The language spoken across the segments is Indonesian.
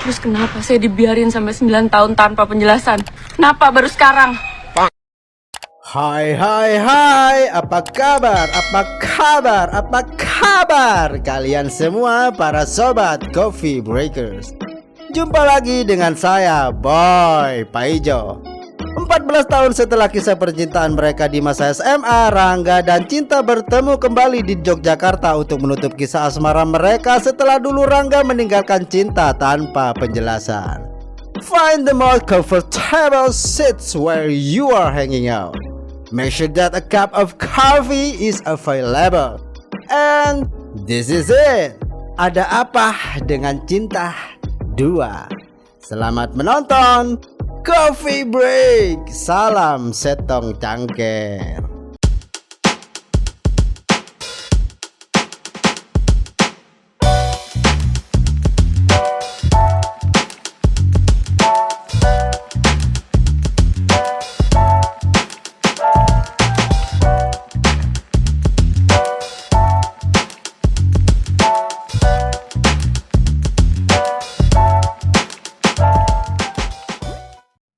Terus kenapa saya dibiarin sampai 9 tahun tanpa penjelasan? Kenapa baru sekarang? Hai hai hai, apa kabar? Apa kabar? Apa kabar kalian semua para sobat Coffee Breakers? Jumpa lagi dengan saya, Boy Paijo. 14 tahun setelah kisah percintaan mereka di masa SMA, Rangga dan Cinta bertemu kembali di Yogyakarta untuk menutup kisah asmara mereka setelah dulu Rangga meninggalkan Cinta tanpa penjelasan. Find the more comfortable seats where you are hanging out. Make sure that a cup of coffee is available. And this is it. Ada apa dengan Cinta 2? Selamat menonton Coffee Break. Salam setong cangker.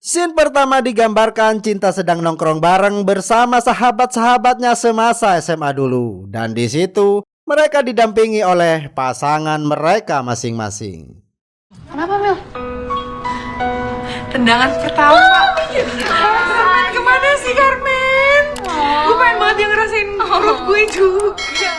Scene pertama digambarkan Cinta sedang nongkrong bareng bersama sahabat-sahabatnya semasa SMA dulu, dan di situ mereka didampingi oleh pasangan mereka masing-masing. Kenapa, Mel? Tendangan pertama. Carmen, kemana sih, Carmen? Gue pengen banget yang ngerasain perut gue juga.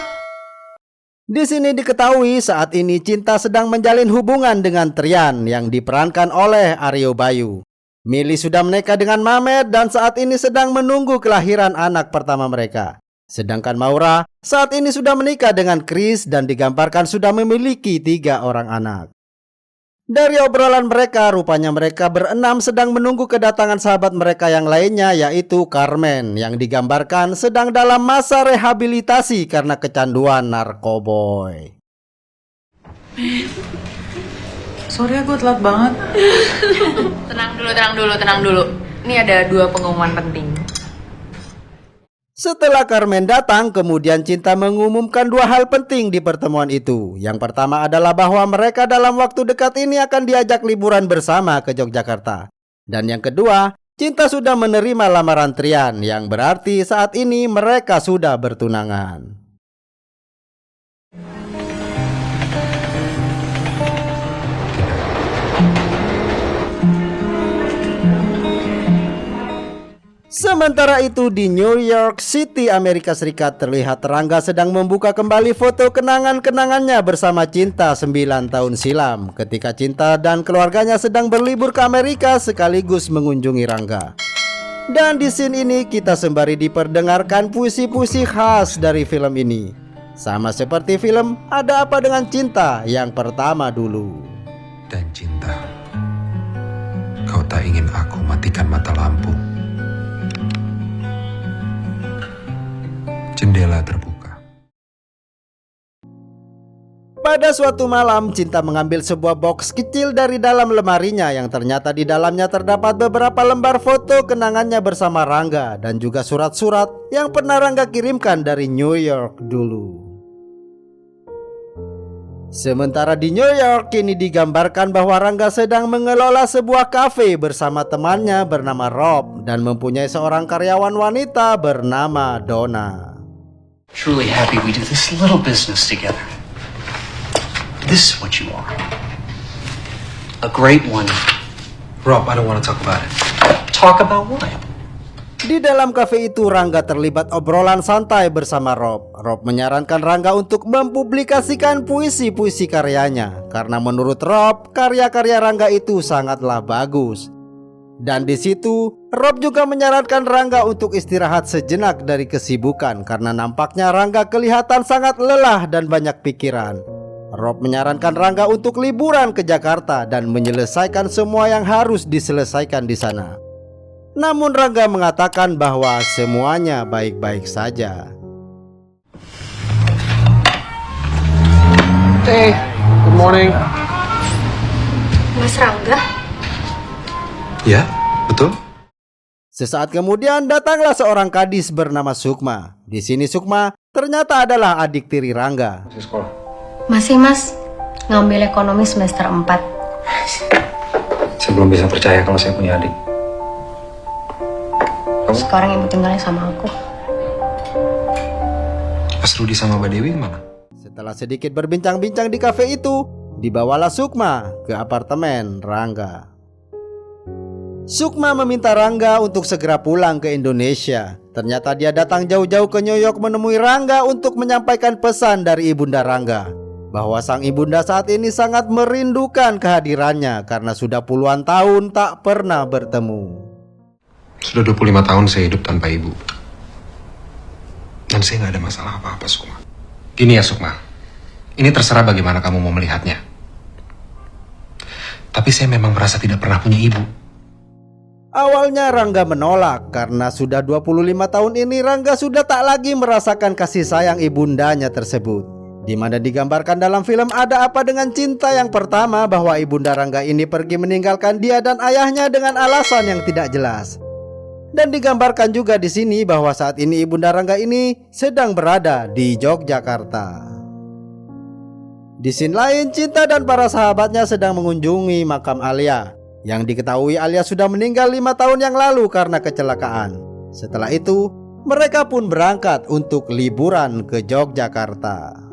Di sini diketahui saat ini Cinta sedang menjalin hubungan dengan Trian yang diperankan oleh Aryo Bayu. Mili sudah menikah dengan Mamet dan saat ini sedang menunggu kelahiran anak pertama mereka. Sedangkan Maura saat ini sudah menikah dengan Chris dan digambarkan sudah memiliki 3 orang anak. Dari obrolan mereka, rupanya mereka berenam sedang menunggu kedatangan sahabat mereka yang lainnya, yaitu Carmen, yang digambarkan sedang dalam masa rehabilitasi karena kecanduan narkoboy. Sorry aku telat banget. Tenang dulu. Ini ada 2 pengumuman penting. Setelah Carmen datang, kemudian Cinta mengumumkan 2 hal penting di pertemuan itu. Yang pertama adalah bahwa mereka dalam waktu dekat ini akan diajak liburan bersama ke Yogyakarta. Dan yang kedua, Cinta sudah menerima lamaran Trian, yang berarti saat ini mereka sudah bertunangan. Sementara itu di New York City, Amerika Serikat, terlihat Rangga sedang membuka kembali foto kenangan-kenangannya bersama Cinta 9 tahun silam ketika Cinta dan keluarganya sedang berlibur ke Amerika sekaligus mengunjungi Rangga. Dan di scene ini kita sembari diperdengarkan puisi-puisi khas dari film ini. Sama seperti film Ada Apa Dengan Cinta yang pertama dulu. Dan Cinta, kau tak ingin aku matikan mata lampu. Jendela terbuka. Pada suatu malam, Cinta mengambil sebuah box kecil dari dalam lemarinya yang ternyata di dalamnya terdapat beberapa lembar foto kenangannya bersama Rangga dan juga surat-surat yang pernah Rangga kirimkan dari New York dulu. Sementara di New York, kini digambarkan bahwa Rangga sedang mengelola sebuah kafe bersama temannya bernama Rob dan mempunyai seorang karyawan wanita bernama Donna. Truly happy we do this little business together. This is what you are. A great one. Rob, I don't want to talk about it. Talk about what? Di dalam kafe itu Rangga terlibat obrolan santai bersama Rob. Rob menyarankan Rangga untuk mempublikasikan puisi-puisi karyanya karena menurut Rob, karya-karya Rangga itu sangatlah bagus. Dan di situ Rob juga menyarankan Rangga untuk istirahat sejenak dari kesibukan karena nampaknya Rangga kelihatan sangat lelah dan banyak pikiran. Rob menyarankan Rangga untuk liburan ke Jakarta dan menyelesaikan semua yang harus diselesaikan di sana. Namun Rangga mengatakan bahwa semuanya baik-baik saja. Hey, good morning. Mas Rangga? Ya, betul. Sesaat kemudian datanglah seorang gadis bernama Sukma. Di sini Sukma ternyata adalah adik tiri Rangga. Masih mas, ngambil ekonomi semester 4. Saya belum bisa percaya kalau saya punya adik. Sekarang ibu tinggalnya sama aku. Pas Rudi sama Mbak Dewi gimana? Setelah sedikit berbincang-bincang di kafe itu, dibawalah Sukma ke apartemen Rangga. Sukma meminta Rangga untuk segera pulang ke Indonesia. Ternyata dia datang jauh-jauh ke New York menemui Rangga untuk menyampaikan pesan dari ibunda Rangga, bahwa sang ibunda saat ini sangat merindukan kehadirannya karena sudah puluhan tahun tak pernah bertemu. Sudah 25 tahun saya hidup tanpa ibu. Dan saya nggak ada masalah apa-apa, Sukma. Gini ya, Sukma. Ini terserah bagaimana kamu mau melihatnya. Tapi saya memang merasa tidak pernah punya ibu. Awalnya Rangga menolak karena sudah 25 tahun ini Rangga sudah tak lagi merasakan kasih sayang ibundanya tersebut. Di mana digambarkan dalam film Ada Apa Dengan Cinta yang pertama bahwa ibunda Rangga ini pergi meninggalkan dia dan ayahnya dengan alasan yang tidak jelas. Dan digambarkan juga di sini bahwa saat ini ibunda Rangga ini sedang berada di Yogyakarta. Di scene lain, Cinta dan para sahabatnya sedang mengunjungi makam Alia, yang diketahui Alia sudah meninggal 5 tahun yang lalu karena kecelakaan. Setelah itu, mereka pun berangkat untuk liburan ke Yogyakarta.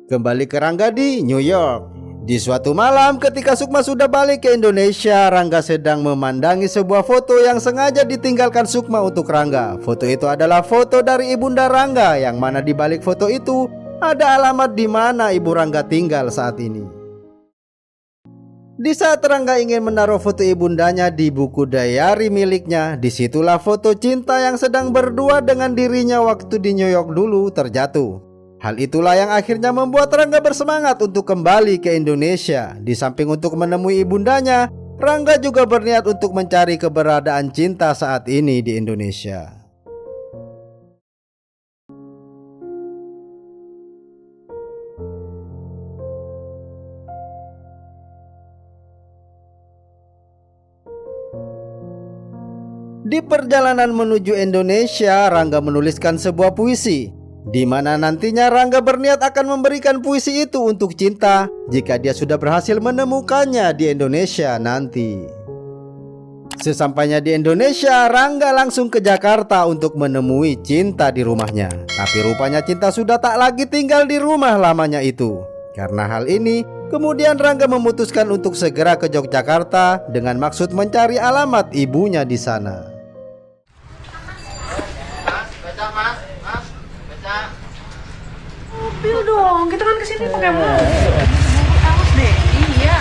Kembali ke Rangga di New York. Di suatu malam ketika Sukma sudah balik ke Indonesia, Rangga sedang memandangi sebuah foto yang sengaja ditinggalkan Sukma untuk Rangga. Foto itu adalah foto dari ibunda Rangga, yang mana di balik foto itu ada alamat di mana ibu Rangga tinggal saat ini. Di saat Rangga ingin menaruh foto ibundanya di buku diary miliknya, disitulah foto Cinta yang sedang berdua dengan dirinya waktu di New York dulu terjatuh. Hal itulah yang akhirnya membuat Rangga bersemangat untuk kembali ke Indonesia. Di samping untuk menemui ibundanya, Rangga juga berniat untuk mencari keberadaan Cinta saat ini di Indonesia. Di perjalanan menuju Indonesia, Rangga menuliskan sebuah puisi, di mana nantinya Rangga berniat akan memberikan puisi itu untuk Cinta jika dia sudah berhasil menemukannya di Indonesia nanti. Sesampainya di Indonesia, Rangga langsung ke Jakarta untuk menemui Cinta di rumahnya. Tapi rupanya Cinta sudah tak lagi tinggal di rumah lamanya itu. Karena hal ini, kemudian Rangga memutuskan untuk segera ke Yogyakarta dengan maksud mencari alamat ibunya di sana. Mobil dong, kita kan kesini pakai mobil. Awas deh, iya.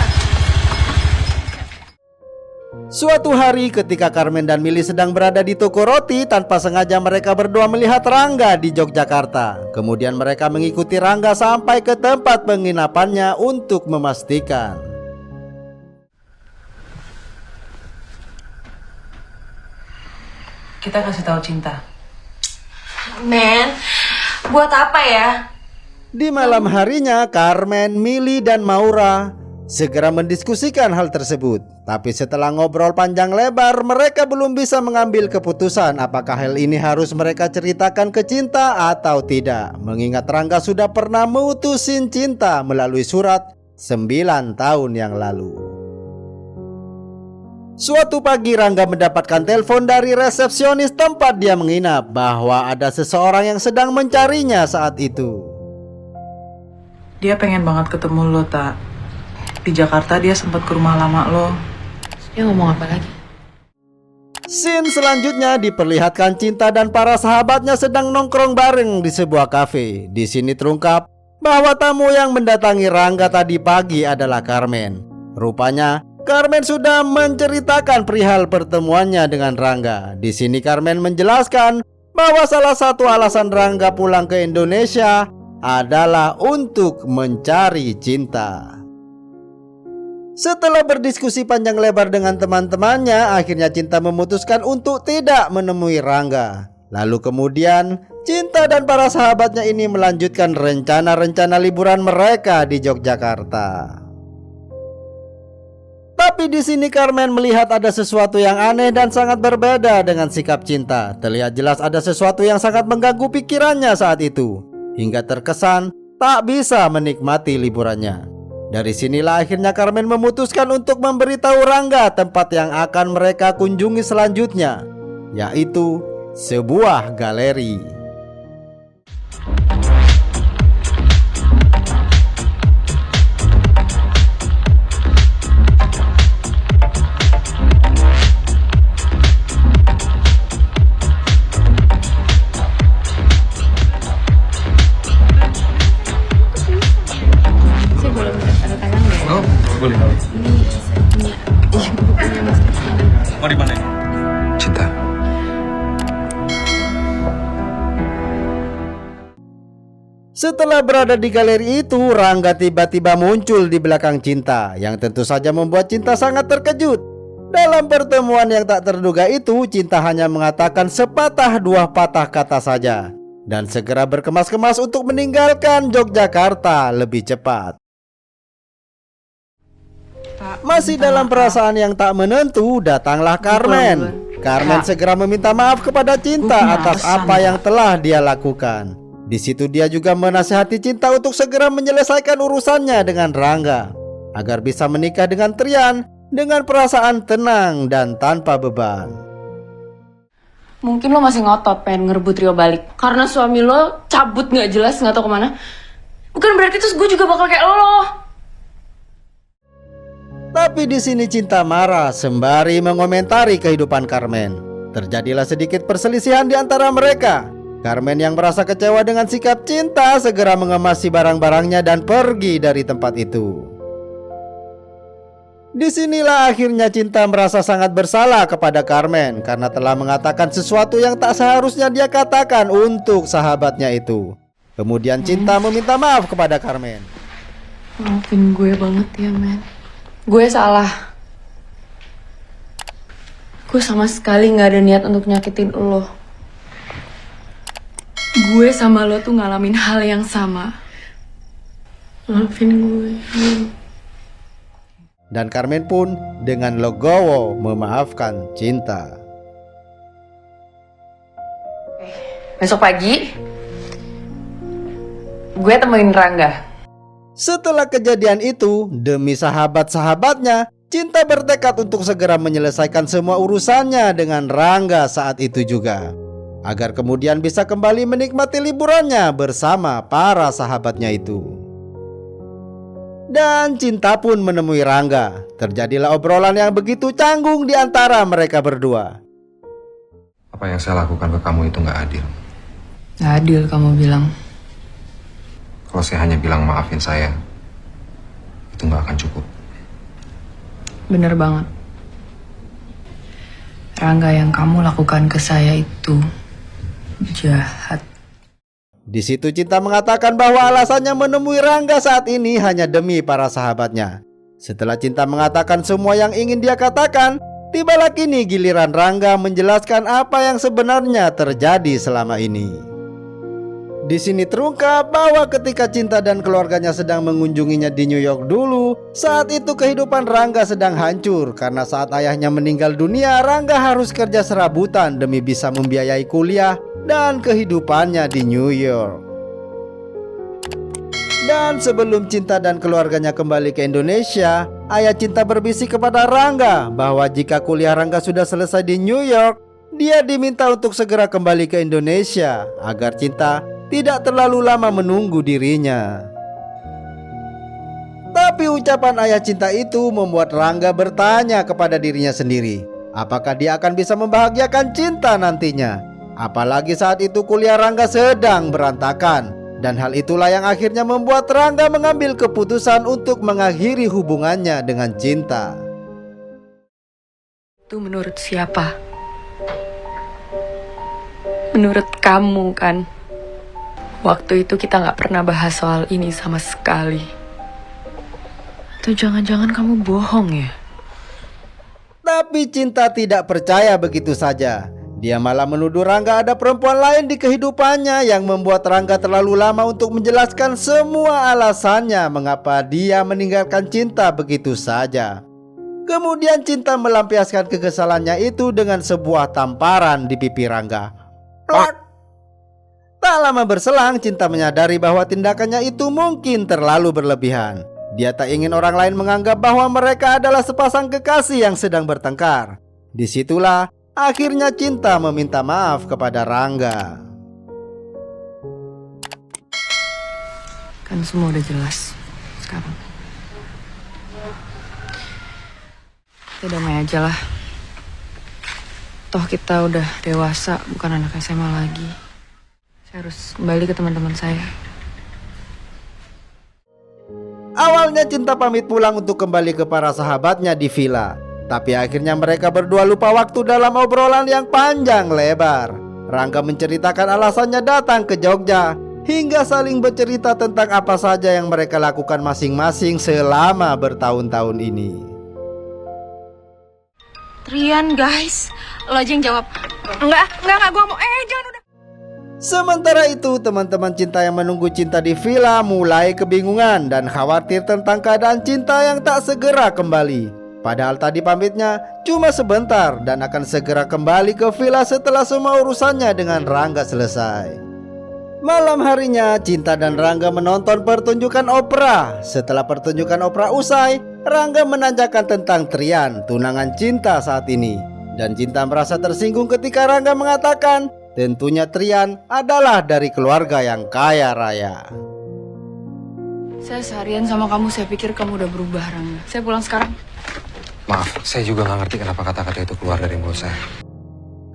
Suatu hari ketika Carmen dan Milly sedang berada di toko roti, tanpa sengaja mereka berdua melihat Rangga di Yogyakarta. Kemudian mereka mengikuti Rangga sampai ke tempat penginapannya untuk memastikan. Kita kasih tahu Cinta. Men, buat apa ya? Di malam harinya, Carmen, Milly, dan Maura segera mendiskusikan hal tersebut. Tapi setelah ngobrol panjang lebar, mereka belum bisa mengambil keputusan apakah hal ini harus mereka ceritakan ke Cinta atau tidak. Mengingat Rangga sudah pernah mutusin Cinta melalui surat 9 tahun yang lalu. Suatu pagi Rangga mendapatkan telepon dari resepsionis tempat dia menginap bahwa ada seseorang yang sedang mencarinya saat itu. Dia pengen banget ketemu lo, Tak. Di Jakarta dia sempat ke rumah lama lo. Dia ngomong apa lagi? Scene selanjutnya diperlihatkan Cinta dan para sahabatnya sedang nongkrong bareng di sebuah kafe. Di sini terungkap bahwa tamu yang mendatangi Rangga tadi pagi adalah Carmen. Rupanya Carmen sudah menceritakan perihal pertemuannya dengan Rangga. Di sini Carmen menjelaskan bahwa salah satu alasan Rangga pulang ke Indonesia adalah untuk mencari Cinta. Setelah berdiskusi panjang lebar dengan teman-temannya, akhirnya Cinta memutuskan untuk tidak menemui Rangga. Lalu kemudian Cinta dan para sahabatnya ini melanjutkan rencana-rencana liburan mereka di Yogyakarta. Tapi di sini Carmen melihat ada sesuatu yang aneh dan sangat berbeda dengan sikap Cinta. Terlihat jelas ada sesuatu yang sangat mengganggu pikirannya saat itu, hingga terkesan tak bisa menikmati liburannya. Dari sinilah akhirnya Carmen memutuskan untuk memberitahu Rangga tempat yang akan mereka kunjungi selanjutnya, yaitu sebuah galeri. Oh, boleh. Mau di mana? Cinta. Setelah berada di galeri itu, Rangga tiba-tiba muncul di belakang Cinta, yang tentu saja membuat Cinta sangat terkejut. Dalam pertemuan yang tak terduga itu, Cinta hanya mengatakan sepatah dua patah kata saja, dan segera berkemas-kemas untuk meninggalkan Yogyakarta lebih cepat. Masih dalam perasaan yang tak menentu, datanglah Carmen. Carmen segera meminta maaf kepada Cinta atas apa yang telah dia lakukan. Di situ dia juga menasihati Cinta untuk segera menyelesaikan urusannya dengan Rangga, agar bisa menikah dengan Trian dengan perasaan tenang dan tanpa beban. Mungkin lo masih ngotot pengen ngerebut Rio balik karena suami lo cabut gak jelas gak tau kemana. Bukan berarti terus gue juga bakal kayak lo. Tapi di sini Cinta marah sembari mengomentari kehidupan Carmen. Terjadilah sedikit perselisihan di antara mereka. Carmen yang merasa kecewa dengan sikap Cinta segera mengemasi barang-barangnya dan pergi dari tempat itu. Disinilah akhirnya Cinta merasa sangat bersalah kepada Carmen karena telah mengatakan sesuatu yang tak seharusnya dia katakan untuk sahabatnya itu. Kemudian Cinta meminta maaf kepada Carmen. Maafin gue banget ya, men. Gue salah. Gue sama sekali gak ada niat untuk nyakitin lo. Gue sama lo tuh ngalamin hal yang sama. Maafin gue. Dan Carmen pun dengan legowo memaafkan Cinta. Besok pagi, gue temuin Rangga. Setelah kejadian itu, demi sahabat-sahabatnya, Cinta bertekad untuk segera menyelesaikan semua urusannya dengan Rangga saat itu juga, agar kemudian bisa kembali menikmati liburannya bersama para sahabatnya itu. Dan Cinta pun menemui Rangga. Terjadilah obrolan yang begitu canggung di antara mereka berdua. Apa yang saya lakukan ke kamu itu nggak adil. Gak adil kamu bilang. Kalau saya hanya bilang maafin saya, itu nggak akan cukup. Bener banget. Rangga, yang kamu lakukan ke saya itu jahat. Di situ Cinta mengatakan bahwa alasannya menemui Rangga saat ini hanya demi para sahabatnya. Setelah Cinta mengatakan semua yang ingin dia katakan, tibalah kini giliran Rangga menjelaskan apa yang sebenarnya terjadi selama ini. Di sini terungkap bahwa ketika Cinta dan keluarganya sedang mengunjunginya di New York dulu, saat itu kehidupan Rangga sedang hancur karena saat ayahnya meninggal dunia, Rangga harus kerja serabutan demi bisa membiayai kuliah dan kehidupannya di New York. Dan sebelum Cinta dan keluarganya kembali ke Indonesia, ayah Cinta berbisik kepada Rangga bahwa jika kuliah Rangga sudah selesai di New York, dia diminta untuk segera kembali ke Indonesia agar Cinta tidak terlalu lama menunggu dirinya. Tapi ucapan ayah Cinta itu membuat Rangga bertanya kepada dirinya sendiri, apakah dia akan bisa membahagiakan Cinta nantinya. Apalagi saat itu kuliah Rangga sedang berantakan. Dan hal itulah yang akhirnya membuat Rangga mengambil keputusan untuk mengakhiri hubungannya dengan Cinta. Itu menurut siapa? Menurut kamu kan? Waktu itu kita gak pernah bahas soal ini sama sekali. Atau jangan-jangan kamu bohong ya? Tapi Cinta tidak percaya begitu saja. Dia malah menuduh Rangga ada perempuan lain di kehidupannya yang membuat Rangga terlalu lama untuk menjelaskan semua alasannya mengapa dia meninggalkan Cinta begitu saja. Kemudian Cinta melampiaskan kekesalannya itu dengan sebuah tamparan di pipi Rangga. Plak! Tak lama berselang, Cinta menyadari bahwa tindakannya itu mungkin terlalu berlebihan. Dia tak ingin orang lain menganggap bahwa mereka adalah sepasang kekasih yang sedang bertengkar. Disitulah akhirnya Cinta meminta maaf kepada Rangga. Kan semua udah jelas sekarang. Kita damai aja lah. Toh kita udah dewasa, bukan anak SMA lagi. Saya harus kembali ke teman-teman saya. Awalnya Cinta pamit pulang untuk kembali ke para sahabatnya di villa. Tapi akhirnya mereka berdua lupa waktu dalam obrolan yang panjang lebar. Rangga menceritakan alasannya datang ke Jogja, hingga saling bercerita tentang apa saja yang mereka lakukan masing-masing selama bertahun-tahun ini. Trian guys, lo aja yang jawab. Enggak, gue mau. Jangan udah. Sementara itu teman-teman Cinta yang menunggu Cinta di villa mulai kebingungan dan khawatir tentang keadaan Cinta yang tak segera kembali. Padahal tadi pamitnya cuma sebentar dan akan segera kembali ke villa setelah semua urusannya dengan Rangga selesai. Malam harinya Cinta dan Rangga menonton pertunjukan opera. Setelah pertunjukan opera usai, Rangga menanyakan tentang Trian, tunangan Cinta saat ini. Dan Cinta merasa tersinggung ketika Rangga mengatakan tentunya Trian adalah dari keluarga yang kaya raya. Saya seharian sama kamu, saya pikir kamu udah berubah, Rangga. Saya pulang sekarang. Maaf, saya juga nggak ngerti kenapa kata-kata itu keluar dari mulut saya.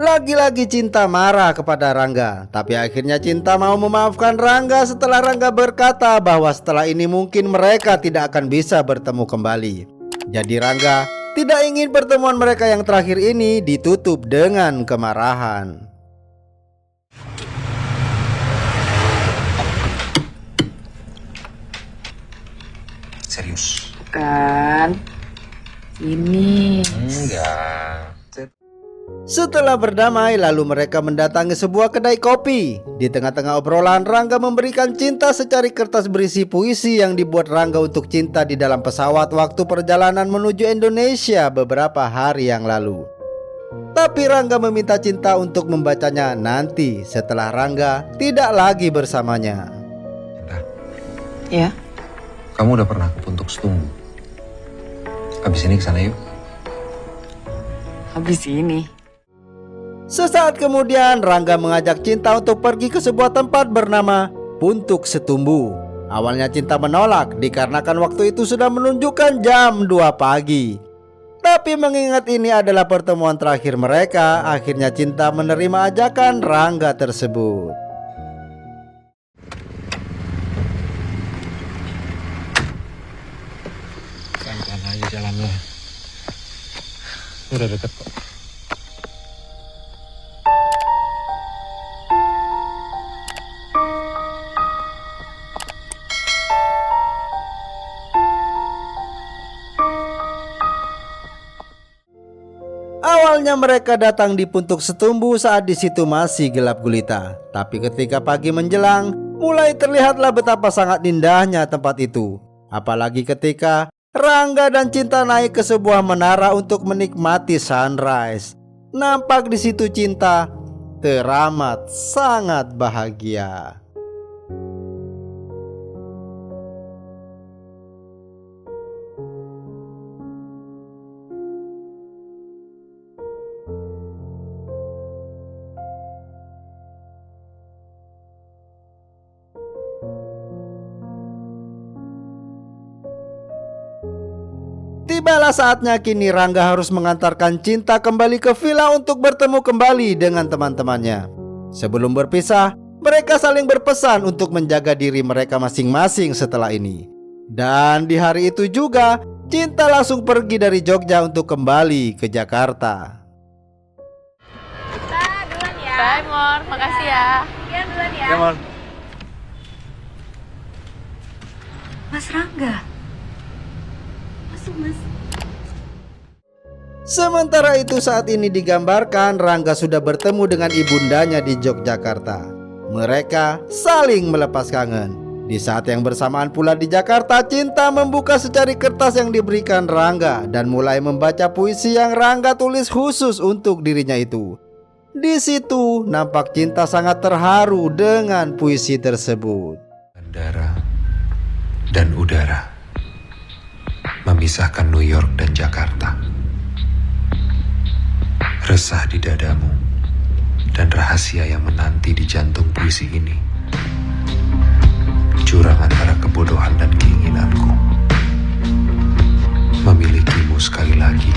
Lagi-lagi Cinta marah kepada Rangga. Tapi akhirnya Cinta mau memaafkan Rangga setelah Rangga berkata bahwa setelah ini mungkin mereka tidak akan bisa bertemu kembali. Jadi Rangga tidak ingin pertemuan mereka yang terakhir ini ditutup dengan kemarahan. Serius? Kan ini Enggak. Setelah berdamai, lalu mereka mendatangi sebuah kedai kopi. Di tengah-tengah obrolan, Rangga memberikan Cinta secari kertas berisi puisi yang dibuat Rangga untuk Cinta di dalam pesawat waktu perjalanan menuju Indonesia beberapa hari yang lalu. Tapi Rangga meminta Cinta untuk membacanya nanti setelah Rangga tidak lagi bersamanya. Cinta, ya. kamu udah pernah ke Puntuk Setumbu? Abis ini kesana yuk. Habis ini. Sesaat kemudian Rangga mengajak Cinta untuk pergi ke sebuah tempat bernama Puntuk Setumbu. Awalnya Cinta menolak dikarenakan waktu itu sudah menunjukkan jam 2 pagi. Tapi mengingat ini adalah pertemuan terakhir mereka, akhirnya Cinta menerima ajakan Rangga tersebut. Pelan-pelan aja jalannya. Udah deket kok. Awalnya mereka datang di Puntuk Setumbu saat di situ masih gelap gulita. Tapi ketika pagi menjelang, mulai terlihatlah betapa sangat indahnya tempat itu. Apalagi ketika Rangga dan Cinta naik ke sebuah menara untuk menikmati sunrise. Nampak di situ Cinta teramat sangat bahagia. Tibalah saatnya kini Rangga harus mengantarkan Cinta kembali ke villa untuk bertemu kembali dengan teman-temannya. Sebelum berpisah, mereka saling berpesan untuk menjaga diri mereka masing-masing setelah ini. Dan di hari itu juga, Cinta langsung pergi dari Jogja untuk kembali ke Jakarta. Duluan ya. Bye, Mor. Makasih ya. Iya, duluan ya. Mas Rangga. Masuk, Mas. Sementara itu saat ini digambarkan Rangga sudah bertemu dengan ibundanya di Yogyakarta. Mereka saling melepas kangen. Di saat yang bersamaan pula di Jakarta, Cinta membuka secari kertas yang diberikan Rangga dan mulai membaca puisi yang Rangga tulis khusus untuk dirinya itu. Di situ nampak Cinta sangat terharu dengan puisi tersebut. Darah dan udara memisahkan New York dan Jakarta. Resah di dadamu dan rahasia yang menanti di jantung puisi ini. Jurang antara kebodohan dan keinginanku. Memilikimu sekali lagi.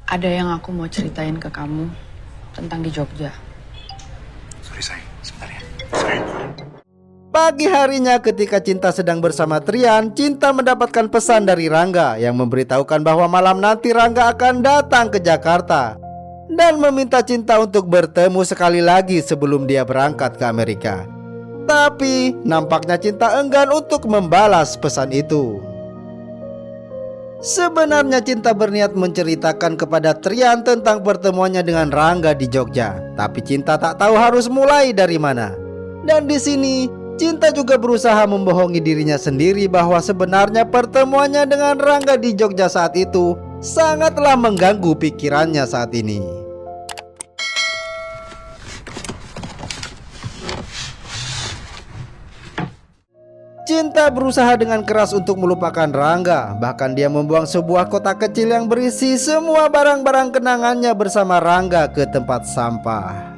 Ada yang aku mau ceritain ke kamu tentang di Jogja. Sorry sayang, sebentar ya. Pagi harinya ketika Cinta sedang bersama Trian, Cinta mendapatkan pesan dari Rangga yang memberitahukan bahwa malam nanti Rangga akan datang ke Jakarta dan meminta Cinta untuk bertemu sekali lagi sebelum dia berangkat ke Amerika. Tapi nampaknya Cinta enggan untuk membalas pesan itu. Sebenarnya Cinta berniat menceritakan kepada Trian tentang pertemuannya dengan Rangga di Jogja, tapi Cinta tak tahu harus mulai dari mana. Dan di sini Cinta juga berusaha membohongi dirinya sendiri bahwa sebenarnya pertemuannya dengan Rangga di Jogja saat itu sangatlah mengganggu pikirannya saat ini. Cinta berusaha dengan keras untuk melupakan Rangga. Bahkan dia membuang sebuah kotak kecil yang berisi semua barang-barang kenangannya bersama Rangga ke tempat sampah.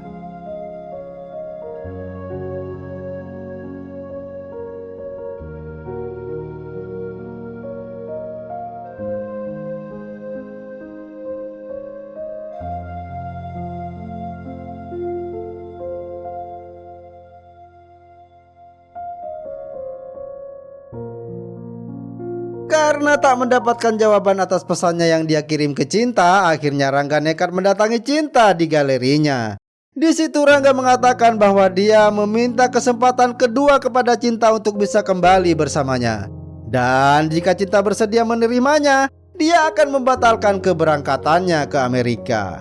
Karena tak mendapatkan jawaban atas pesannya yang dia kirim ke Cinta, akhirnya Rangga nekat mendatangi Cinta di galerinya. Di situ Rangga mengatakan bahwa dia meminta kesempatan kedua kepada Cinta untuk bisa kembali bersamanya. Dan jika Cinta bersedia menerimanya, dia akan membatalkan keberangkatannya ke Amerika.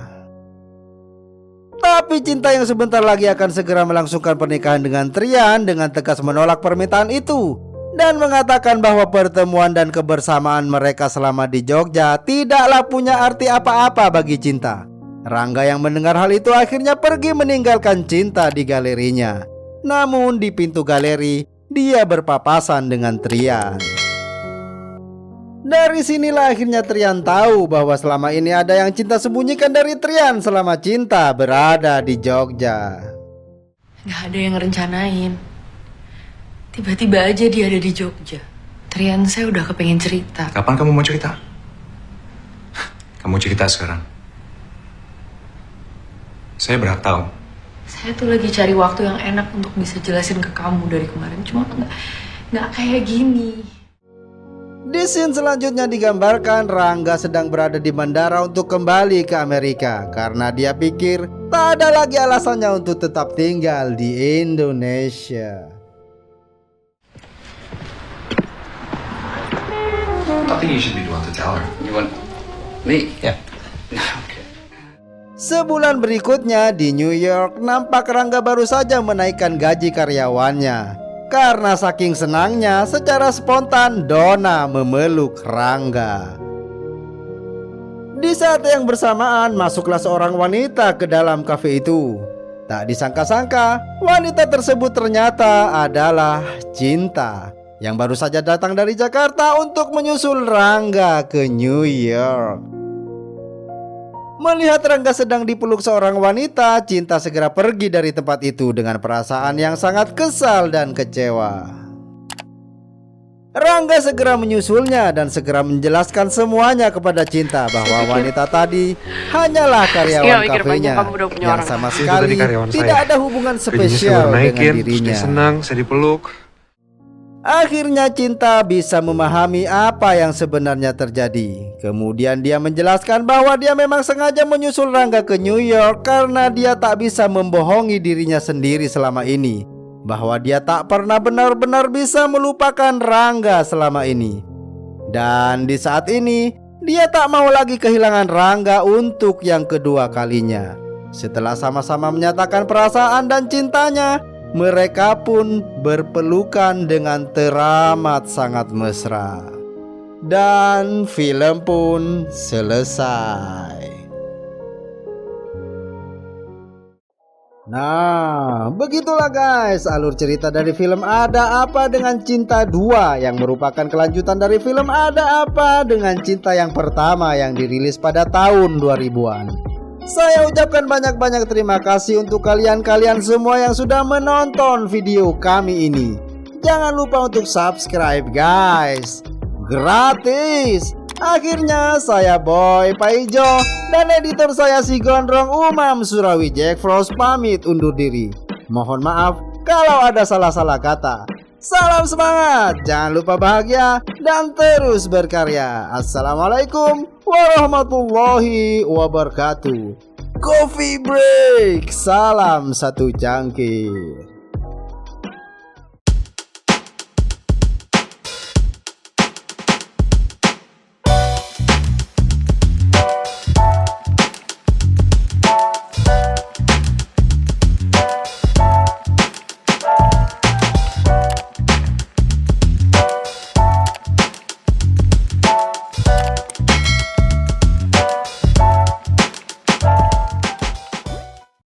Tapi Cinta yang sebentar lagi akan segera melangsungkan pernikahan dengan Trian dengan tegas menolak permintaan itu dan mengatakan bahwa pertemuan dan kebersamaan mereka selama di Jogja tidaklah punya arti apa-apa bagi Cinta. Rangga yang mendengar hal itu akhirnya pergi meninggalkan Cinta di galerinya. Namun di pintu galeri, dia berpapasan dengan Trian. Dari sinilah akhirnya Trian tahu bahwa selama ini ada yang Cinta sembunyikan dari Trian selama Cinta berada di Jogja. Gak ada yang rencanain. Tiba-tiba aja dia ada di Jogja. Trian, saya udah kepengen cerita. Kapan kamu mau cerita? Kamu cerita sekarang. Saya berhak tahu. Saya tuh lagi cari waktu yang enak untuk bisa jelasin ke kamu dari kemarin. Cuma nggak kayak gini. Di scene selanjutnya digambarkan Rangga sedang berada di bandara untuk kembali ke Amerika karena dia pikir tak ada lagi alasannya untuk tetap tinggal di Indonesia. I think you should be the one to tell her. You want me? Yeah. Okay. Sebulan berikutnya di New York, nampak Rangga baru saja menaikkan gaji karyawannya. Karena saking senangnya, secara spontan Donna memeluk Rangga. Di saat yang bersamaan, masuklah seorang wanita ke dalam kafe itu. Tak disangka-sangka, wanita tersebut ternyata adalah Cinta yang baru saja datang dari Jakarta untuk menyusul Rangga ke New York. Melihat Rangga sedang dipeluk seorang wanita, Cinta segera pergi dari tempat itu dengan perasaan yang sangat kesal dan kecewa. Rangga segera menyusulnya dan segera menjelaskan semuanya kepada Cinta bahwa wanita tadi hanyalah karyawan kafenya yang sama sekali tidak ada hubungan spesial dengan dirinya. Senang, saya dipeluk. Akhirnya Cinta bisa memahami apa yang sebenarnya terjadi. Kemudian dia menjelaskan bahwa dia memang sengaja menyusul Rangga ke New York karena dia tak bisa membohongi dirinya sendiri selama ini, bahwa dia tak pernah benar-benar bisa melupakan Rangga selama ini. Dan di saat ini, dia tak mau lagi kehilangan Rangga untuk yang kedua kalinya. Setelah sama-sama menyatakan perasaan dan cintanya, mereka pun berpelukan dengan teramat sangat mesra. Dan film pun selesai. Nah, begitulah guys alur cerita dari film Ada Apa Dengan Cinta 2 yang merupakan kelanjutan dari film Ada Apa Dengan Cinta yang pertama yang dirilis pada tahun 2000-an. Saya ucapkan banyak-banyak terima kasih untuk kalian-kalian semua yang sudah menonton video kami ini. Jangan lupa untuk subscribe guys, gratis. Akhirnya saya Boy Paijo dan editor saya si Gondrong Umam Surawi Jack Frost pamit undur diri. Mohon maaf kalau ada salah-salah kata. Salam semangat, jangan lupa bahagia dan terus berkarya. Assalamualaikum warahmatullahi wabarakatuh. Coffee break, salam satu cangkir.